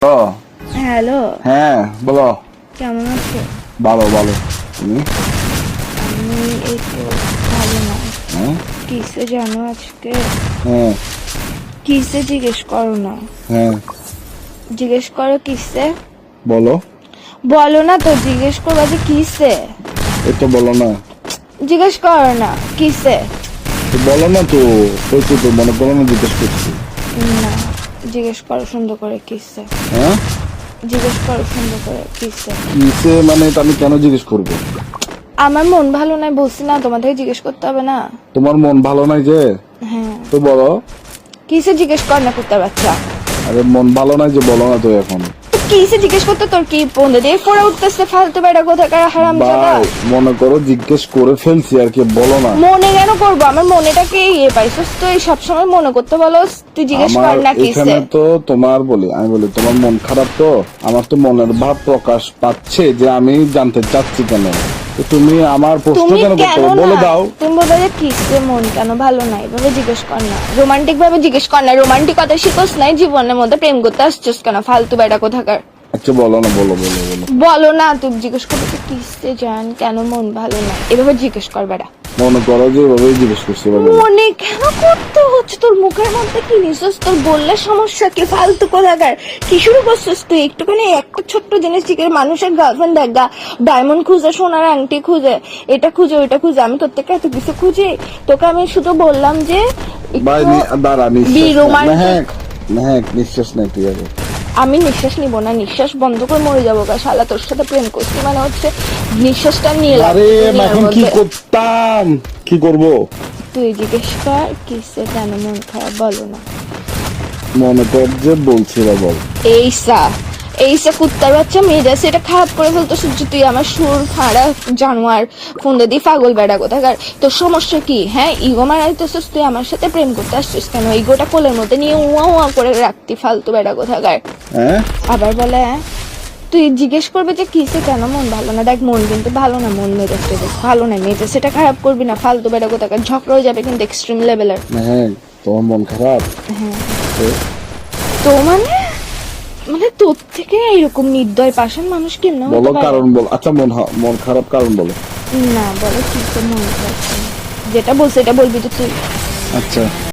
Hello. হ্যাঁ বলো। কেমন আছো? ভালো ভালো। তুমি? আমি এই তো ভালো না। হ্যাঁ কিসে জানো আজকে? হ্যাঁ কিসে জিজ্ঞেস করো না। হ্যাঁ জিজ্ঞেস করো কিসে। বলো। বলো না তো, জিজ্ঞেস করবা যে কিসে। এই তো বলো না। জিজ্ঞেস করো না কিসে। তো বলো না তো, হয়েছে তো, মনে করো না জিজ্ঞেস করছি। না, জিজ্ঞেস করো সুন্দর করে কিসে। হ্যাঁ জিজ্ঞেস করো সুন্দর করে কিসে। কিসে মানে এটা আমি কেন জিজ্ঞেস করবো? আমার মন ভালো নাই বলছি না, তোমাদের জিজ্ঞেস করতে হবে না। তোমার মন ভালো নাই যে? হ্যাঁ, তো বলো। কিসে জিজ্ঞেস কর না কুত্তার বাচ্চা। আরে মন ভালো নাই যে বলো না তো এখন। কিসে জিজ্ঞেস করতে তোর কি পন্দে দিয়ে ফোড়া উঠতেছে ফালতু বেড়া কোথাকার হারামজাদা। ভাই মনে করো জিজ্ঞেস করে ফেলছি আর কি, বলো না। মনে কেন করবো? আমার মনেটাকে ইয়ে পাইছিস তুই, সবসময় মনে করতে বলো। তুই জিজ্ঞেস কর আমার না এখানে কিসে। তো তোমার আমি বলি তোমার মন খারাপ, তো আমার তো মনের ভাব প্রকাশ পাচ্ছে যে আমি জানতে চাচ্ছি কেন। তো তুমি আমার প্রশ্ন তুমি কেন করতে কেন হবে? বলে না, দাও। তুমি বলবে যে কিসে মন কেন ভালো নাই, এভাবে জিজ্ঞেস কর না। রোমান্টিক ভাবে জিজ্ঞেস কর না। রোমান্টিকতা শিখোস নাই জীবনের মধ্যে, প্রেম করতে আসছিস কেন ফালতু বেড়া কোথাকার। আচ্ছা বলো না, বলো বলো বলো। বলো না, তুই জিজ্ঞেস করবি যে কিসে জান কেন মন ভালো নাই, এভাবে জিজ্ঞেস কর বেড়া। মনে করো যে এভাবেই জিজ্ঞেস করছি, এবার বলো। মনে কেন করতে হচ্ছে? তোর মুখের মধ্যে কি নিছিস? তোর বললে সমস্যা কি? ফালতু কোথাকার কি শুরু করছিস তুই? একটুখানি একটা ছোট্ট জিনিস জিজ্ঞেস, মানুষের গার্লফ্রেন্ড দেখ গা, ডায়মন্ড খুঁজে, সোনার আংটি খুঁজে, এটা খুঁজে ওইটা খুঁজে, আমি তোর থেকে এত কিছু খুঁজি? তোকে আমি শুধু বললাম যে ভাই দাঁড়া, রোমান্টিক। নিঃশ্বাস নাই তুই আগে। আমি নিঃশ্বাস নিব না, নিঃশ্বাস বন্ধ করে মরে যাবো গা শালা। তোর সাথে প্রেম করছি মানে হচ্ছে নিঃশ্বাসটা নিয়ে আরে দুনিয়ার এখন কি মধ্যে। করতাম, কি করব? তুই জিজ্ঞেস কর কিসে কেন মন খারাপ, বলো না। মনে কর যে বলছি না, বল। এইসা কুত্তার বাচ্চা মেজাজ এটা খারাপ করে ফেলতো সূর্য। তুই আমার সুর ফাঁড়া জানোয়ার ফোন দিয়ে পাগল বেড়া কোথাকার। তোর সমস্যা কি? হ্যাঁ, ইগো মারাইতেছিস তুই, আমার সাথে প্রেম করতে আসছিস কেন? ইগোটা কোলের মধ্যে নিয়ে উয়া উয়া করে রাখতি ফালতু বেড়া কোথাকার। হ্যাঁ আবার বলে হ্যাঁ, তুই জিজ্ঞেস করবে যে কিসে কেন মন ভালো না। দেখ মন কিন্তু ভালো না, মন মেজাজ টেজাজ ভালো না, মেজাজ সেটা খারাপ করবি না ফালতু বেড়া কোথাকার। ঝগড়া হয়ে যাবে কিন্তু এক্সট্রিম লেভেলের। হ্যাঁ তোমার মন খারাপ? হ্যাঁ তো তো মানে মানে তোর থেকে এরকম নির্দয় পাষাণ মানুষ কেমন হতে বলো পারে? কারণ বল। আচ্ছা মন খারাপ কারণ বলো। না বলো কি তো মন খারাপ। যেটা বলছে এটা বলবি তো তুই। আচ্ছা